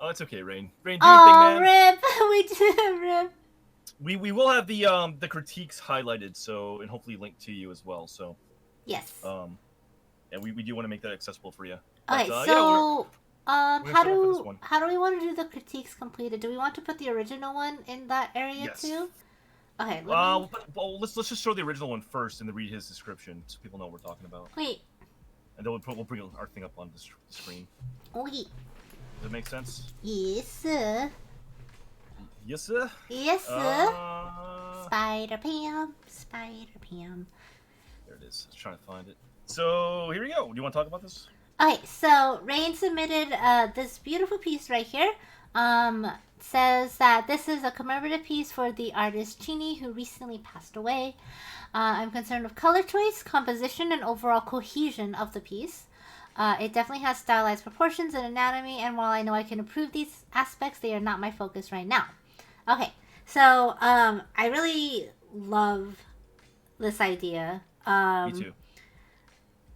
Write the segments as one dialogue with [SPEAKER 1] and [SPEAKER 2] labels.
[SPEAKER 1] Oh, it's okay, Rain. Rain, do your thing,
[SPEAKER 2] Oh,
[SPEAKER 1] man.
[SPEAKER 2] rip. We did rip.
[SPEAKER 1] We will have the critiques highlighted, so and hopefully linked to you as well. So
[SPEAKER 2] Yes.
[SPEAKER 1] um and we do want to make that accessible for you. But
[SPEAKER 2] Okay,
[SPEAKER 1] yeah,
[SPEAKER 2] so
[SPEAKER 1] we're gonna start off with this one.
[SPEAKER 2] how do we want to do the critiques completed? Do we want to put the original one in that area
[SPEAKER 1] Yes.
[SPEAKER 2] too? Okay, let me.
[SPEAKER 1] Let's just show the original one first and then read his description so people know what we're talking about.
[SPEAKER 2] Wait,
[SPEAKER 1] And then we'll bring our thing up on the screen.
[SPEAKER 2] wait.
[SPEAKER 1] Does that make sense?
[SPEAKER 2] Yes, sir.
[SPEAKER 1] Yes, sir.
[SPEAKER 2] Yes, sir.
[SPEAKER 1] Uh,
[SPEAKER 2] Spider Pam. Spider Pam.
[SPEAKER 1] there it is. I was trying to find it. So here we go. Do you want to talk about this?
[SPEAKER 2] Okay, so Rain submitted this beautiful piece right here. Says that this is a commemorative piece for the artist Chini, who recently passed away. I'm concerned with color choice, composition, and overall cohesion of the piece. It definitely has stylized proportions and anatomy, and while I know I can improve these aspects, they are not my focus right now. Okay, so I really love this idea.
[SPEAKER 1] Me too.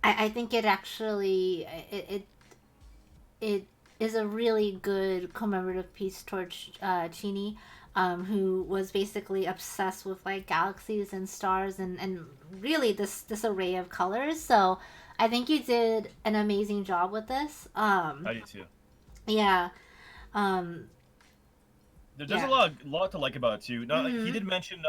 [SPEAKER 2] I think it actually it is a really good commemorative piece towards Chini, who was basically obsessed with like galaxies and stars and really this array of colors. So I think you did an amazing job with this.
[SPEAKER 1] I do too.
[SPEAKER 2] Yeah. Um,
[SPEAKER 1] There's
[SPEAKER 2] yeah.
[SPEAKER 1] a lot to like about it too. Now, he did mention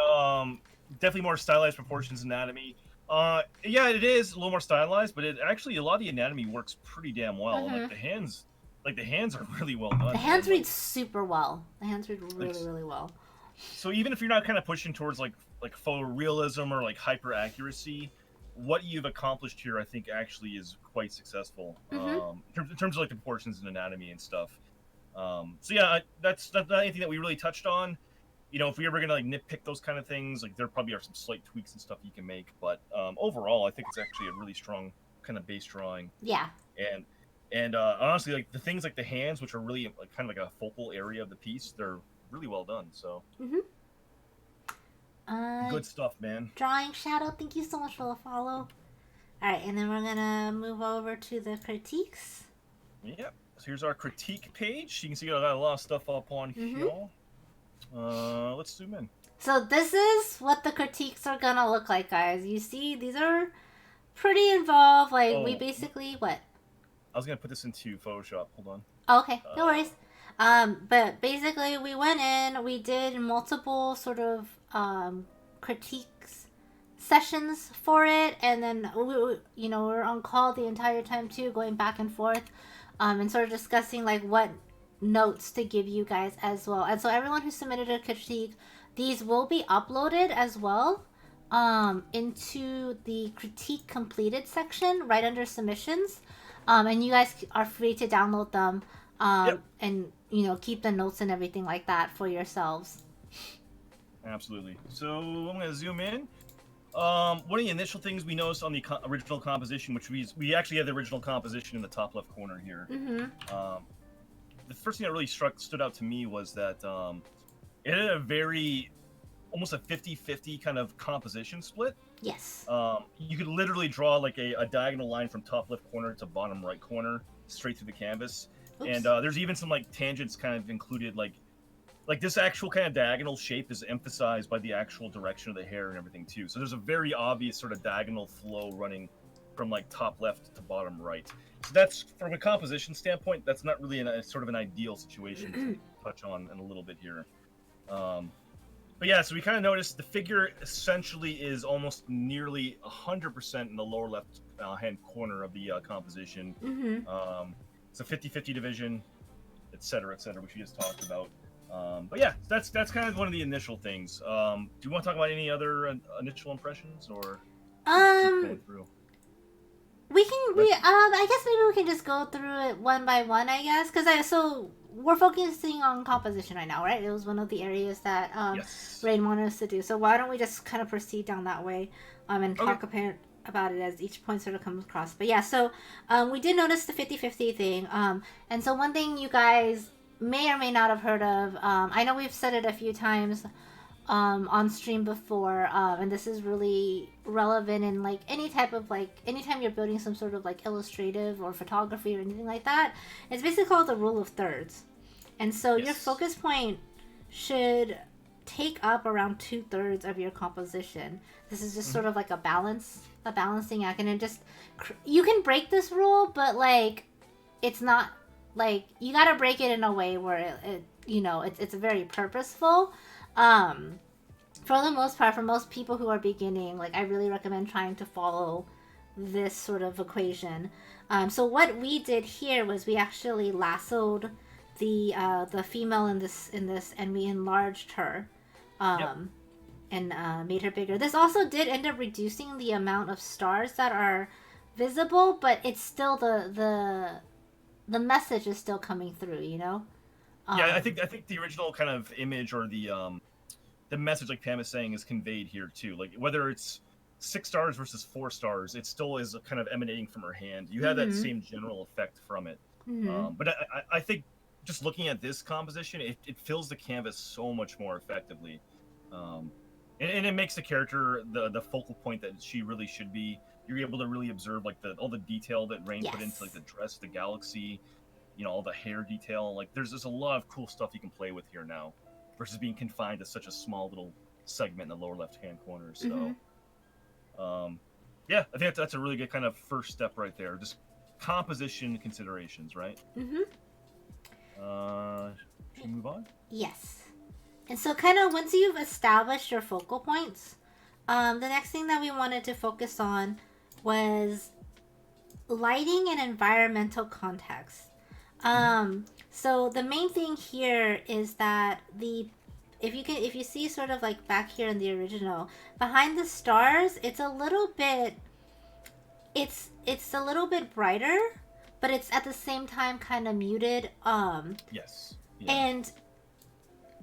[SPEAKER 1] definitely more stylized proportions anatomy. Yeah, it is a little more stylized, but it actually a lot of the anatomy works pretty damn well. Like the hands are really well done.
[SPEAKER 2] The hands
[SPEAKER 1] man.
[SPEAKER 2] read super well. The hands read
[SPEAKER 1] Like,
[SPEAKER 2] really, really well.
[SPEAKER 1] so even if you're not kind of pushing towards like photorealism or like hyper accuracy, what you've accomplished here, I think, actually is quite successful. In terms of like the proportions and anatomy and stuff. So yeah, that's not anything that we really touched on. You know, if we ever gonna like nitpick those kind of things, like there probably are some slight tweaks and stuff you can make. But overall, I think it's actually a really strong kind of base drawing.
[SPEAKER 2] Yeah.
[SPEAKER 1] And honestly, like the things like the hands, which are really like, kind of like a focal area of the piece, they're really well done. So good stuff, man.
[SPEAKER 2] Drawing Shadow, thank you so much for the follow. Alright, and then we're gonna move over to the critiques.
[SPEAKER 1] Yep. So here's our critique page. You can see I got a lot of stuff up on here. Let's zoom in.
[SPEAKER 2] So this is what the critiques are gonna look like, guys. You see, these are pretty involved. Like, we basically, what?
[SPEAKER 1] I was gonna put this into Photoshop. Hold on.
[SPEAKER 2] Oh, okay, no worries. But basically, we went in, we did multiple sort of critiques sessions for it, and then we were on call the entire time too, going back and forth, and sort of discussing like what notes to give you guys as well. And so everyone who submitted a critique, these will be uploaded as well into the critique completed section right under submissions, and you guys are free to download them and keep the notes and everything like that for yourselves.
[SPEAKER 1] Absolutely. So I'm gonna zoom in. One of the initial things we noticed on the original composition, which we actually had the original composition in the top left corner here. The first thing that really stood out to me was that it had a very almost a 50-50 kind of composition split.
[SPEAKER 2] Yes.
[SPEAKER 1] You could literally draw like a diagonal line from top left corner to bottom right corner straight through the canvas. Oops. And there's even some like tangents kind of included, like this actual kind of diagonal shape is emphasized by the actual direction of the hair and everything too. So there's a very obvious sort of diagonal flow running from like top left to bottom right. So that's, from a composition standpoint, that's not really sort of an ideal situation to touch on in a little bit here. But yeah, so we kind of noticed the figure essentially is almost nearly 100% in the lower left hand corner of the composition. It's a 50-50 division, etc., which we just talked about. But yeah, that's kind of one of the initial things. Do you want to talk about any other initial impressions, or keep going through?
[SPEAKER 2] I guess maybe we can just go through it one by one, I guess, so we're focusing on composition right now, right? It was one of the areas that
[SPEAKER 1] Yes.
[SPEAKER 2] Rain wanted us to do. So why don't we just kind of proceed down that way and talk about it as each point sort of comes across. But yeah, so we did notice the 50-50 thing. And so one thing you guys may or may not have heard of, I know we've said it a few times on stream before, and this is really relevant in like any type of like anytime you're building some sort of like illustrative or photography or anything like that. It's basically called the rule of thirds. And so your
[SPEAKER 1] Yes.
[SPEAKER 2] focus point should take up around 2/3 of your composition. This is just
[SPEAKER 1] Hmm.
[SPEAKER 2] sort of like a balancing act, and it just you can break this rule, but like it's not like you gotta break it in a way where it's very purposeful. Um, for the most part, for most people who are beginning, like I really recommend trying to follow this sort of equation. So what we did here was we actually lassoed the female in this, and we enlarged her,
[SPEAKER 1] Yep.
[SPEAKER 2] um, and made her bigger. This also did end up reducing the amount of stars that are visible, but it's still the message is still coming through.
[SPEAKER 1] Yeah, I
[SPEAKER 2] Um,
[SPEAKER 1] think the original kind of image or the message, like Pam is saying, is conveyed here too. Like whether it's 6 stars versus 4 stars, it still is kind of emanating from her hand. You have that
[SPEAKER 2] mm-hmm,
[SPEAKER 1] same general effect from it.
[SPEAKER 2] mm-hmm.
[SPEAKER 1] But I think just looking at this composition, it fills the canvas so much more effectively, um, and it makes the character the focal point that she really should be. You're able to really observe like the all the detail that Rain put into like
[SPEAKER 2] Yes.
[SPEAKER 1] the dress, the galaxy, all the hair detail. Like there's just a lot of cool stuff you can play with here now, versus being confined to such a small little segment in the lower left hand corner.
[SPEAKER 2] Mm-hmm.
[SPEAKER 1] So, um, yeah, I think that's a really good kind of first step right there. Just composition considerations, right?
[SPEAKER 2] Mm-hmm.
[SPEAKER 1] Should we move on?
[SPEAKER 2] Yes. And so, kind of once you've established your focal points, the next thing that we wanted to focus on was lighting and environmental context.
[SPEAKER 1] Mm-hmm.
[SPEAKER 2] So the main thing here is that if you see sort of like back here in the original, behind the stars, it's a little bit brighter, but it's at the same time kind of muted.
[SPEAKER 1] Yes. Yeah.
[SPEAKER 2] And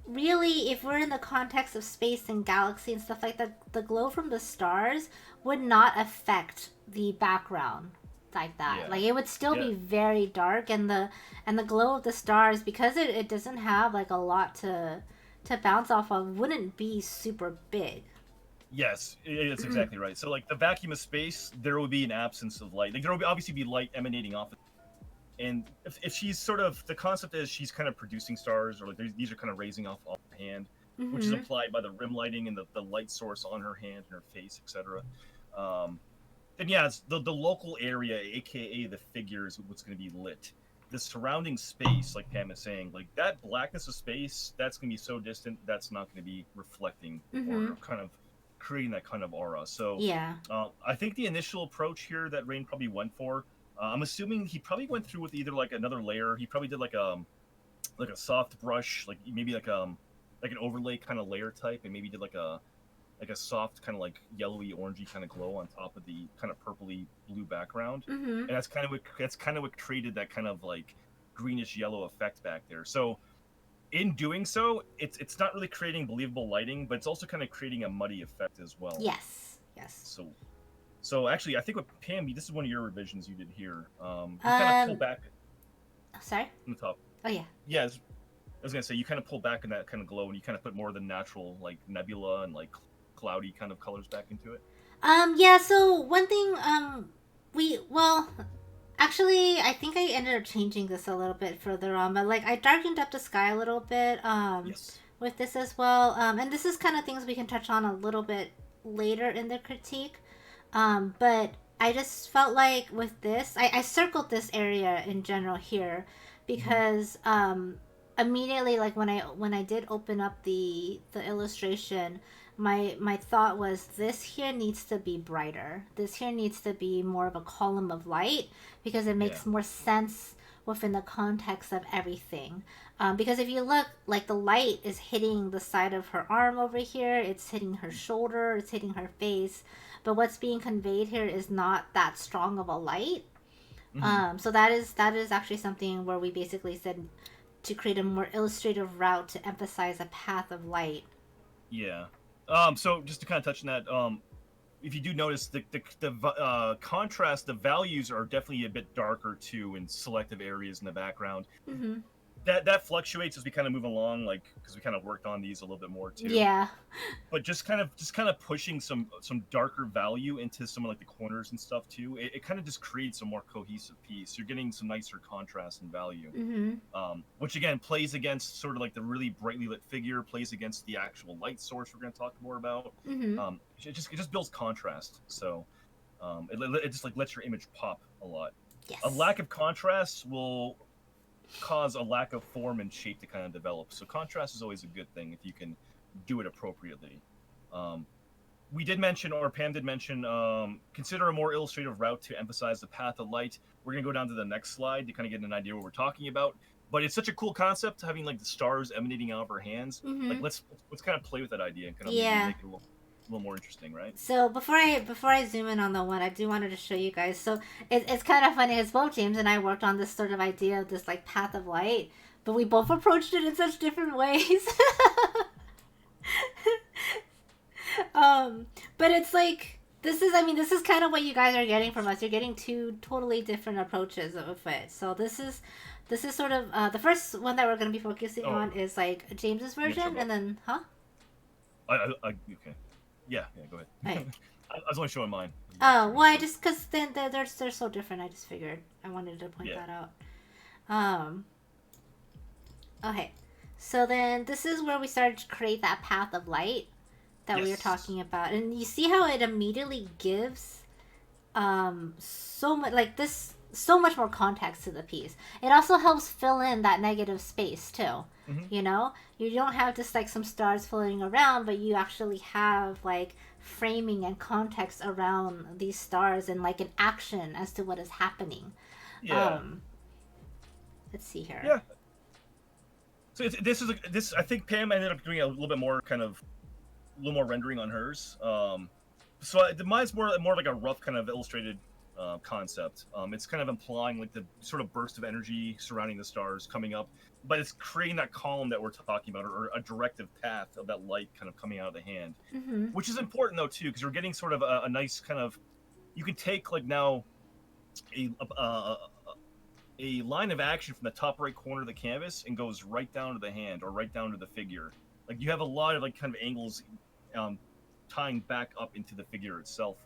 [SPEAKER 2] really, if we're in the context of space and galaxy and stuff like that, the glow from the stars would not affect the background like that.
[SPEAKER 1] Yeah.
[SPEAKER 2] Like it would still
[SPEAKER 1] Yeah.
[SPEAKER 2] be very dark, and the glow of the stars, because it doesn't have like a lot to bounce off of, wouldn't be super big.
[SPEAKER 1] Yes, it's exactly right. So, like the vacuum of space, there will be an absence of light. Like there will obviously be light emanating off it. And if she's sort of the concept is she's kind of producing stars, or like these are kind of raising off her hand, which is
[SPEAKER 2] Mm-hmm.
[SPEAKER 1] implied by the rim lighting and the light source on her hand and her face, etc. Um, then yeah, it's the local area, aka the figure, is what's going to be lit. The surrounding space, like Pam is saying, like that blackness of space, that's going to be so distant that's not going to be reflecting
[SPEAKER 2] Mm-hmm.
[SPEAKER 1] or kind of creating that kind of aura. So
[SPEAKER 2] Yeah.
[SPEAKER 1] I think the initial approach here that Rain probably went for, I'm assuming he probably went through with either like another layer. He probably did like a soft brush, like maybe like an overlay kind of layer type, and maybe did like a soft kind of like yellowy orangey kind of glow on top of the kind of purpley blue background,
[SPEAKER 2] Mm-hmm.
[SPEAKER 1] and that's kind of what created that kind of like greenish yellow effect back there. So in doing so, it's not really creating believable lighting, but it's also kind of creating a muddy effect as well.
[SPEAKER 2] Yes. Yes.
[SPEAKER 1] So so actually, I think with Pam, this is one of your revisions you did here. You kind of pull
[SPEAKER 2] Um.
[SPEAKER 1] back
[SPEAKER 2] Sorry.
[SPEAKER 1] on the top.
[SPEAKER 2] Oh yeah.
[SPEAKER 1] Yeah, I was gonna say you kind of pull back in that kind of glow, and you kind of put more of the natural like nebula and like cloudy kind of colors back into it.
[SPEAKER 2] Yeah, so one thing, well, actually, I think I ended up changing this a little bit further on, but like I darkened up the sky a little bit,
[SPEAKER 1] Yes.
[SPEAKER 2] with this as well. And this is kind of things we can touch on a little bit later in the critique. But I just felt like with this, I circled this area in general here
[SPEAKER 1] Mm-hmm.
[SPEAKER 2] because, immediately, like when I did open up the illustration, my thought was this here needs to be brighter. This here needs to be more of a column of light because it
[SPEAKER 1] Yeah.
[SPEAKER 2] makes more sense within the context of everything. Because if you look, like the light is hitting the side of her arm over here, it's hitting her shoulder, it's hitting her face, but what's being conveyed here is not that strong of a light.
[SPEAKER 1] Mm-hmm.
[SPEAKER 2] So that is actually something where we basically said to create a more illustrative route to emphasize a path of light.
[SPEAKER 1] Yeah. So just to kind of touch on that, if you do notice the contrast, the values are definitely a bit darker too in selective areas in the background.
[SPEAKER 2] Mm-hmm.
[SPEAKER 1] that fluctuates as we kind of move along, like because we kind of worked on these a little bit more too.
[SPEAKER 2] Yeah.
[SPEAKER 1] But just kind of pushing some darker value into some of like the corners and stuff too. It kind of just creates a more cohesive piece. You're getting some nicer contrast and value,
[SPEAKER 2] Mm-hmm.
[SPEAKER 1] which again plays against sort of like the really brightly lit figure, plays against the actual light source we're going to talk more about.
[SPEAKER 2] Mm-hmm.
[SPEAKER 1] It just builds contrast. So it just like lets your image pop a lot.
[SPEAKER 2] Yes.
[SPEAKER 1] A lack of contrast will cause a lack of form and shape to kind of develop. So contrast is always a good thing if you can do it appropriately. Um, we did mention, or Pam did mention, consider a more illustrative route to emphasize the path of light. We're gonna go down to the next slide to kind of get an idea what we're talking about. But it's such a cool concept having like the stars emanating out of our hands.
[SPEAKER 2] Mm-hmm.
[SPEAKER 1] Like let's kind of play with that idea and kind of
[SPEAKER 2] Yeah.
[SPEAKER 1] maybe make it a little more interesting, right?
[SPEAKER 2] So before I zoom in on the one, I do wanted to show you guys. So it's kind of funny as both James and I worked on this sort of idea of this like path of light, but we both approached it in such different ways. But it's like this is kind of what you guys are getting from us. You're getting two totally different approaches of it. So this is sort of the first one that we're going to be focusing on is like James's version, and then
[SPEAKER 1] Okay. Yeah, go ahead.
[SPEAKER 2] Right.
[SPEAKER 1] I was only showing mine.
[SPEAKER 2] Oh, well, I just, because then they're so different, I just figured I wanted to point that out. Okay. So then this is where we started to create that path of light that we were talking about. And you see how it immediately gives so much, like this, so much more context to the piece. It also helps fill in that negative space too.
[SPEAKER 1] Mm-hmm.
[SPEAKER 2] You know, you don't have just like some stars floating around, but you actually have like framing and context around these stars and like an action as to what is happening.
[SPEAKER 1] Yeah.
[SPEAKER 2] Let's see here.
[SPEAKER 1] Yeah. So this I think Pam ended up doing a little bit more a little more rendering on hers. So mine's more like a rough kind of illustrated concept. It's kind of implying like the sort of burst of energy surrounding the stars coming up, but it's creating that column that we're talking about, or a directive path of that light kind of coming out of the hand,
[SPEAKER 2] Mm-hmm.
[SPEAKER 1] which is important though too, because you're getting sort of a nice kind of, you can take like now a line of action from the top right corner of the canvas and goes right down to the hand or right down to the figure. Like you have a lot of like kind of angles tying back up into the figure itself.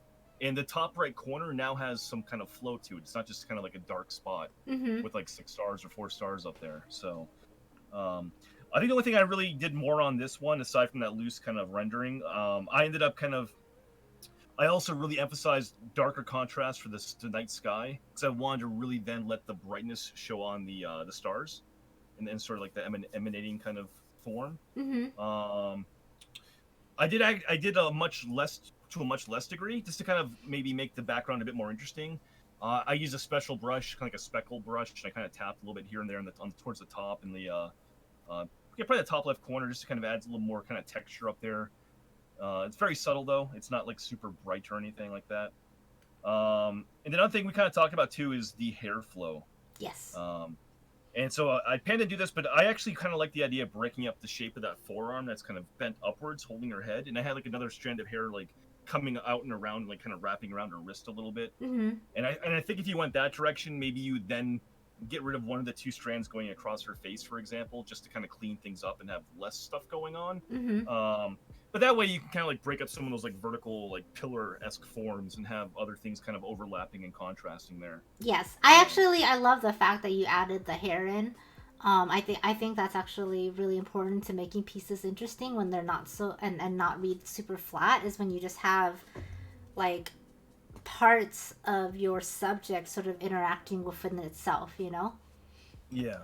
[SPEAKER 1] And the top right corner now has some kind of flow to it. It's not just kind of like a dark spot
[SPEAKER 2] Mm-hmm.
[SPEAKER 1] with like 6 stars or 4 stars up there. So I think the only thing I really did more on this one, aside from that loose kind of rendering, I ended up I also really emphasized darker contrast for the night sky, because I wanted to really then let the brightness show on the stars, and then sort of like the emanating kind of form.
[SPEAKER 2] Mm-hmm.
[SPEAKER 1] I did a much less degree, just to kind of maybe make the background a bit more interesting. I used a special brush, kind of like a speckle brush, and I kind of tapped a little bit here and there towards the top and the probably the top left corner, just to kind of add a little more kind of texture up there. It's very subtle though; it's not like super bright or anything like that. And the other thing we kind of talked about too is the hair flow.
[SPEAKER 2] Yes.
[SPEAKER 1] And so I planned to do this, but I actually kind of like the idea of breaking up the shape of that forearm that's kind of bent upwards, holding her head. And I had like another strand of hair like coming out and around, like kind of wrapping around her wrist a little bit.
[SPEAKER 2] Mm-hmm.
[SPEAKER 1] And I think if you went that direction, maybe you then get rid of one of the 2 strands going across her face, for example, just to kind of clean things up and have less stuff going on.
[SPEAKER 2] Mm-hmm.
[SPEAKER 1] But that way you can kind of like break up some of those like vertical, like pillar-esque forms and have other things kind of overlapping and contrasting there.
[SPEAKER 2] Yes, I love the fact that you added the hair in. I think that's actually really important to making pieces interesting when they're not so and not read super flat, is when you just have like parts of your subject sort of interacting within itself, you know?
[SPEAKER 1] Yeah.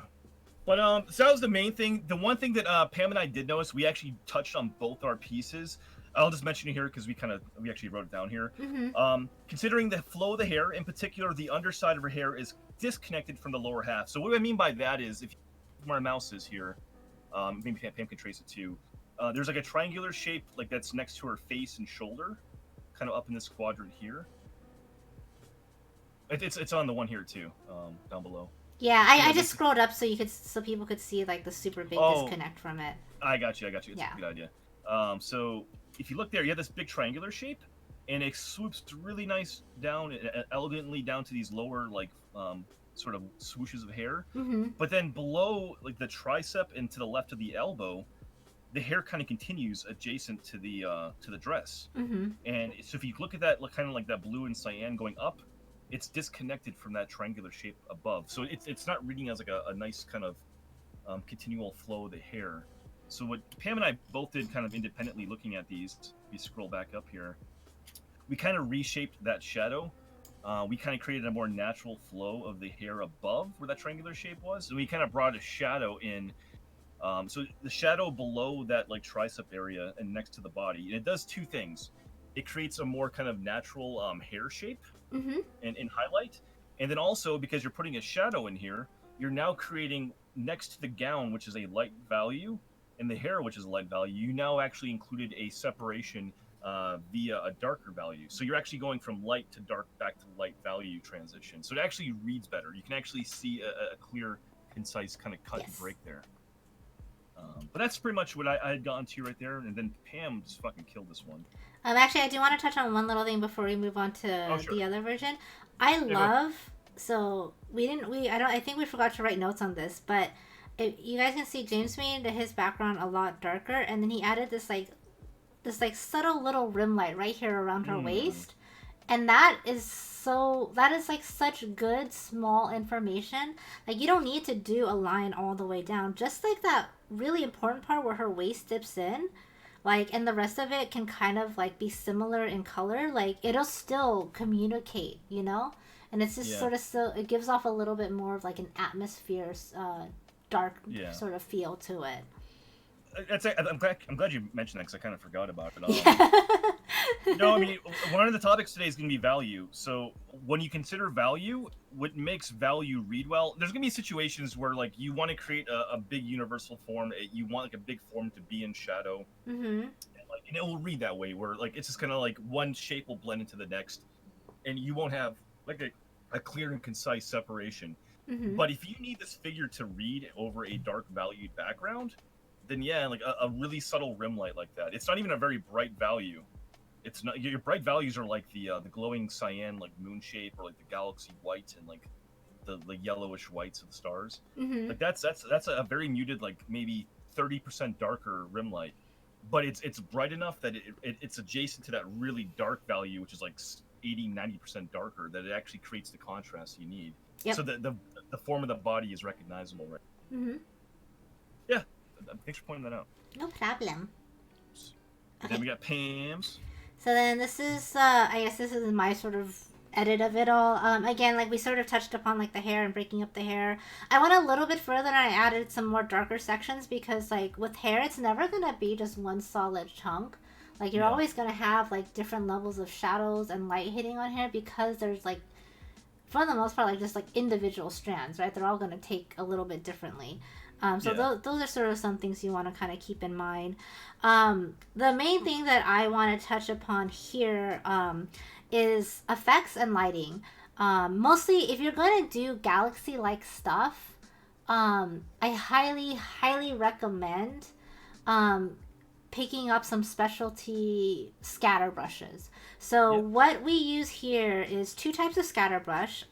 [SPEAKER 1] But so that was the main thing. The one thing that Pam and I did notice, we actually touched on both our pieces. I'll just mention it here because we actually wrote it down here.
[SPEAKER 2] Mm-hmm.
[SPEAKER 1] Considering the flow of the hair, in particular, the underside of her hair is disconnected from the lower half. So what I mean by that is, if where my mouse is here, maybe Pam can trace it too. There's like a triangular shape like that's next to her face and shoulder, kind of up in this quadrant here. It's on the one here too, down below.
[SPEAKER 2] Yeah, I just scrolled up so people could see like the super big disconnect from it.
[SPEAKER 1] I got you. It's a good idea. So if you look there, you have this big triangular shape, and it swoops really nice down, elegantly down to these lower like sort of swooshes of hair.
[SPEAKER 2] Mm-hmm.
[SPEAKER 1] But then below, like the tricep and to the left of the elbow, the hair kind of continues adjacent to the dress.
[SPEAKER 2] Mm-hmm.
[SPEAKER 1] And so if you look at that, like, kind of like that blue and cyan going up, it's disconnected from that triangular shape above. So it's not reading as like a nice kind of continual flow of the hair. So what Pam and I both did, kind of independently, looking at these, if you scroll back up here, we kind of reshaped that shadow. We kind of created a more natural flow of the hair above where that triangular shape was. So we kind of brought a shadow in. So the shadow below that like tricep area and next to the body, and it does two things. It creates a more kind of natural hair shape
[SPEAKER 2] Mm-hmm.
[SPEAKER 1] and highlight, and then also because you're putting a shadow in here, you're now creating next to the gown, which is a light value, and the hair, which is a light value. You now actually included a separation via a darker value. So you're actually going from light to dark back to light value transition. So it actually reads better. You can actually see a clear, concise kind of cut and
[SPEAKER 2] Yes.
[SPEAKER 1] break there. But that's pretty much what I had gotten to right there, and then Pam just fucking killed this one.
[SPEAKER 2] Actually, I do want to touch on one little thing before we move on to
[SPEAKER 1] Oh, sure.
[SPEAKER 2] the other version. I
[SPEAKER 1] go ahead.
[SPEAKER 2] love. So I think we forgot to write notes on this, but you guys can see James made his background a lot darker, and then he added this like subtle little rim light right here around her waist, and that is like such good small information. Like, you don't need to do a line all the way down, just like that really important part where her waist dips in, like, and the rest of it can kind of like be similar in color. Like, it'll still communicate, you know. And it's just
[SPEAKER 1] Yeah.
[SPEAKER 2] sort of still, it gives off a little bit more of like an atmosphere, dark
[SPEAKER 1] Yeah.
[SPEAKER 2] sort of feel to it.
[SPEAKER 1] I'm glad you mentioned that, because I kind of forgot about it.
[SPEAKER 2] Yeah.
[SPEAKER 1] No, I mean, one of the topics today is going to be value. So when you consider value, what makes value read well, there's going to be situations where, like, you want to create a big universal form. You want like a big form to be in shadow,
[SPEAKER 2] Mm-hmm.
[SPEAKER 1] and it will read that way, where like it's just kind of like one shape will blend into the next, and you won't have like a clear and concise separation.
[SPEAKER 2] Mm-hmm.
[SPEAKER 1] But if you need this figure to read over a dark valued background, then yeah, like a really subtle rim light like that. It's not even a very bright value. It's not, your bright values are like the glowing cyan, like moon shape, or like the galaxy white, and like the yellowish whites of the stars.
[SPEAKER 2] Mm-hmm.
[SPEAKER 1] Like that's a very muted, like maybe 30% darker rim light, but it's bright enough that it's adjacent to that really dark value, which is like 80-90% darker, that it actually creates the contrast you need.
[SPEAKER 2] Yep.
[SPEAKER 1] So the form of the body is recognizable, right?
[SPEAKER 2] Mm-hmm.
[SPEAKER 1] Yeah, thanks for pointing that out.
[SPEAKER 2] No problem.
[SPEAKER 1] And then we got Pam's.
[SPEAKER 2] So then this is, I guess this is my sort of edit of it all. Again, like we sort of touched upon like the hair and breaking up the hair. I went a little bit further and I added some more darker sections because like with hair, it's never going to be just one solid chunk. Like you're
[SPEAKER 1] Yeah.
[SPEAKER 2] always going to have like different levels of shadows and light hitting on hair because there's like, for the most part, like just like individual strands, right? They're all going to take a little bit differently. So
[SPEAKER 1] Yeah.
[SPEAKER 2] those are sort of some things you want to kind of keep in mind. The main thing that I want to touch upon here is effects and lighting. Mostly, if you're going to do galaxy-like stuff, I highly, highly recommend picking up some specialty scatter brushes. So
[SPEAKER 1] Yep.
[SPEAKER 2] what we use here is two types of scatter brush.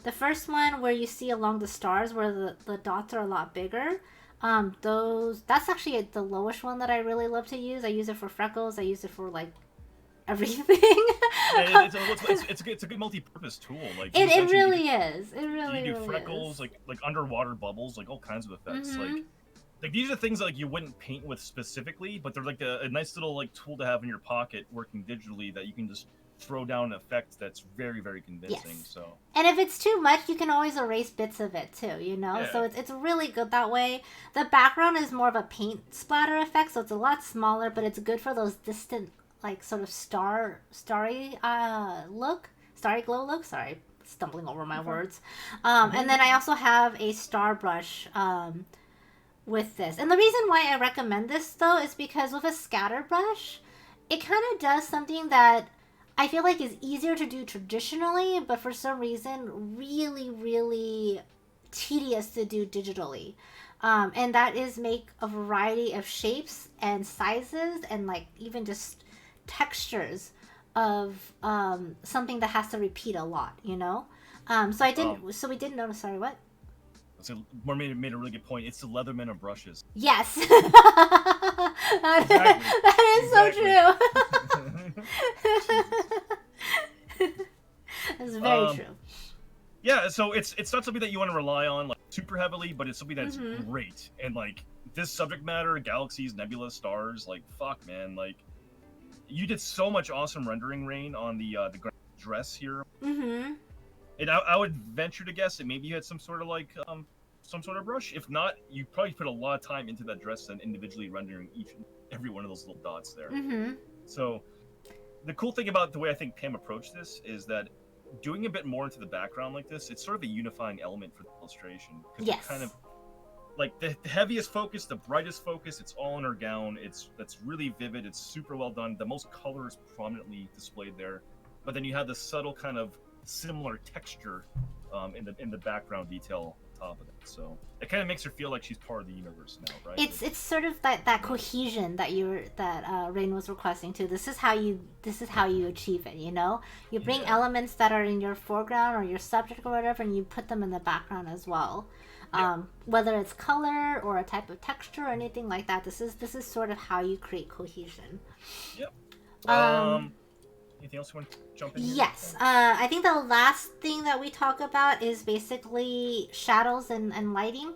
[SPEAKER 2] The first one where you see along the stars where the dots are a lot bigger. That's actually the lowest one that I really love to use. I use it for freckles. I use it for like everything.
[SPEAKER 1] Yeah, it's a good multi-purpose tool. Like you
[SPEAKER 2] It
[SPEAKER 1] mentioned,
[SPEAKER 2] really is. It really,
[SPEAKER 1] you do
[SPEAKER 2] really
[SPEAKER 1] freckles,
[SPEAKER 2] is.
[SPEAKER 1] like underwater bubbles, like all kinds of effects.
[SPEAKER 2] Mhm.
[SPEAKER 1] Like these are things that like you wouldn't paint with specifically, but they're like a nice little like tool to have in your pocket, working digitally, that you can just throw down an effect that's very, very convincing.
[SPEAKER 2] Yes.
[SPEAKER 1] So
[SPEAKER 2] And if it's too much, you can always erase bits of it too, you know?
[SPEAKER 1] Yeah.
[SPEAKER 2] So it's really good that way. The background is more of a paint splatter effect, so it's a lot smaller, but it's good for those distant, like, sort of starry glow look. Sorry, stumbling over my words. And then I also have a star brush with this. And the reason why I recommend this, though, is because with a scatter brush, it kind of does something that I feel like is easier to do traditionally, but for some reason really, really tedious to do digitally. And that is make a variety of shapes and sizes and like even just textures of something that has to repeat a lot, you know? So I didn't. So we didn't notice. Sorry, what?
[SPEAKER 1] So Mermaid made a really good point. It's the Leatherman of brushes.
[SPEAKER 2] Yes.
[SPEAKER 1] Exactly.
[SPEAKER 2] That is so true. That's very true.
[SPEAKER 1] Yeah, so it's not something that you want to rely on like super heavily, but it's something that's great. And like this subject matter, galaxies, nebula, stars, like fuck, man, like you did so much awesome rendering, Rain, on the dress here.
[SPEAKER 2] Mm-hmm.
[SPEAKER 1] And I would venture to guess that maybe you had some sort of like some sort of brush. If not, you probably put a lot of time into that dress and individually rendering each and every one of those little dots there.
[SPEAKER 2] Mm-hmm.
[SPEAKER 1] So the cool thing about the way I think Pam approached this is that doing a bit more into the background like this, it's sort of a unifying element for the illustration.
[SPEAKER 2] Yes.
[SPEAKER 1] Kind of like the heaviest focus, the brightest focus, it's all in her gown. That's really vivid. It's super well done. The most color is prominently displayed there. But then you have the subtle kind of similar texture in the background detail on top of it. So it kind of makes her feel like she's part of the universe now, right?
[SPEAKER 2] It's sort of that cohesion that Rain was requesting too. This is how you achieve it. You know, you bring elements that are in your foreground or your subject or whatever, and you put them in the background as well. Whether it's color or a type of texture or anything like that, this is sort of how you create cohesion.
[SPEAKER 1] Yep. Anything else you want to jump in here?
[SPEAKER 2] Yes. I think the last thing that we talk about is basically shadows and lighting.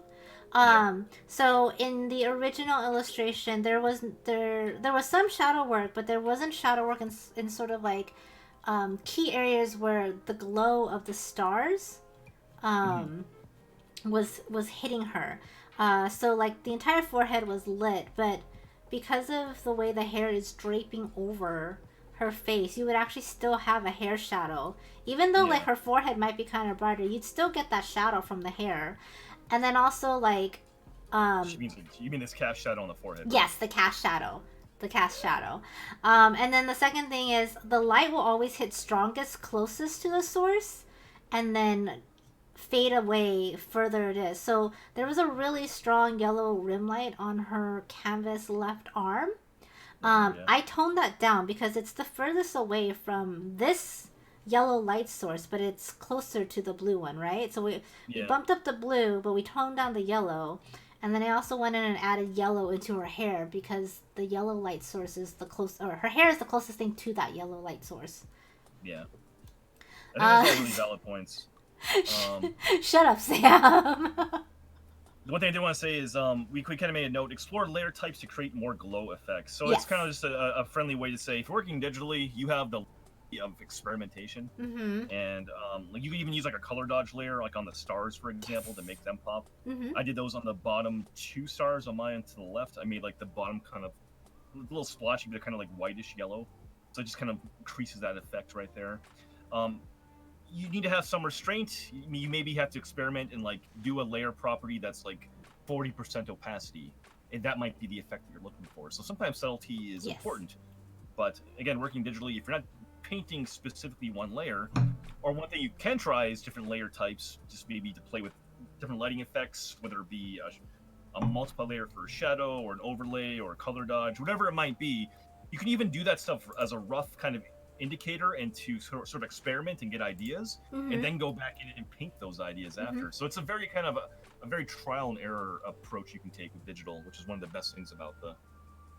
[SPEAKER 2] So in the original illustration, there was some shadow work, but there wasn't shadow work in sort of like key areas where the glow of the stars was hitting her. So like the entire forehead was lit, but because of the way the hair is draping over her face, you would actually still have a hair shadow. Even though like her forehead might be kind of brighter, you'd still get that shadow from the hair. And then also like
[SPEAKER 1] you mean this cast shadow on the forehead? Right?
[SPEAKER 2] Yes, the cast shadow. And then the second thing is the light will always hit strongest closest to the source and then fade away further it is. So there was a really strong yellow rim light on her canvas left arm. I toned that down because it's the furthest away from this yellow light source, but it's closer to the blue one, right? So we bumped up the blue, but we toned down the yellow. And then I also went in and added yellow into her hair because the yellow light source is her hair is the closest thing to that yellow light source.
[SPEAKER 1] Yeah. I think those are really valid points.
[SPEAKER 2] Shut up, Sam.
[SPEAKER 1] The one thing I did want to say is we kind of made a note, explore layer types to create more glow effects. So it's kind of just a friendly way to say, if you're working digitally, you have the of experimentation. And like you can even use like a color dodge layer, like on the stars, for example, to make them pop. I did those on the bottom 2 stars on mine to the left. I made like the bottom kind of a little splotchy, but they're kind of like whitish yellow. So it just kind of increases that effect right there. You need to have some restraint. You maybe have to experiment and like do a layer property that's like 40% opacity, and that might be the effect that you're looking for. So sometimes subtlety is important, but again, working digitally, if you're not painting specifically one layer, or one thing you can try is different layer types, just maybe to play with different lighting effects, whether it be a multiple layer for a shadow or an overlay or a color dodge, whatever it might be. You can even do that stuff as a rough kind of indicator and to sort of experiment and get ideas, and then go back in and paint those ideas after. So it's a very kind of a very trial and error approach you can take with digital, which is one of the best things about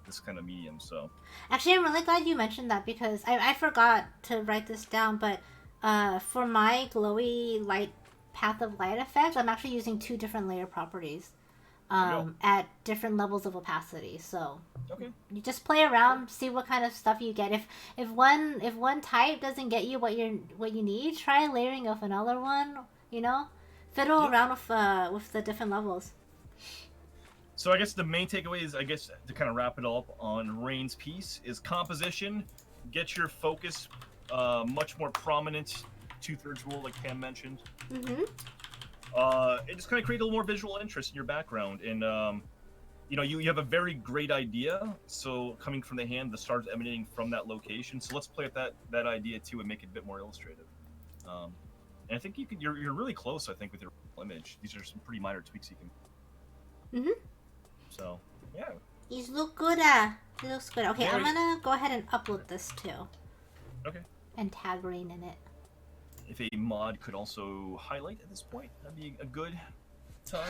[SPEAKER 1] this kind of medium. So
[SPEAKER 2] actually, I'm really glad you mentioned that because I forgot to write this down, but for my glowy light path of light effect, I'm actually using 2 different layer properties at different levels of opacity. So you just play around, see what kind of stuff you get. If one type doesn't get you what you need, try layering of another one. You know, fiddle around with the different levels.
[SPEAKER 1] So I guess the main takeaway is, I guess, to kind of wrap it all up on Rain's piece, is composition. Get your focus much more prominent, 2/3 rule, like Pam mentioned. It just kind of create a little more visual interest in your background, and you know, you have a very great idea. So coming from the hand, the stars emanating from that location. So let's play with that idea too, and make it a bit more illustrative. And I think you're really close. I think with your image, these are some pretty minor tweaks you can. So yeah.
[SPEAKER 2] These look good. It looks good. Okay, I'm gonna go ahead and upload this too.
[SPEAKER 1] Okay.
[SPEAKER 2] And tag Rain in it.
[SPEAKER 1] if a mod could also highlight at this point, that'd be a good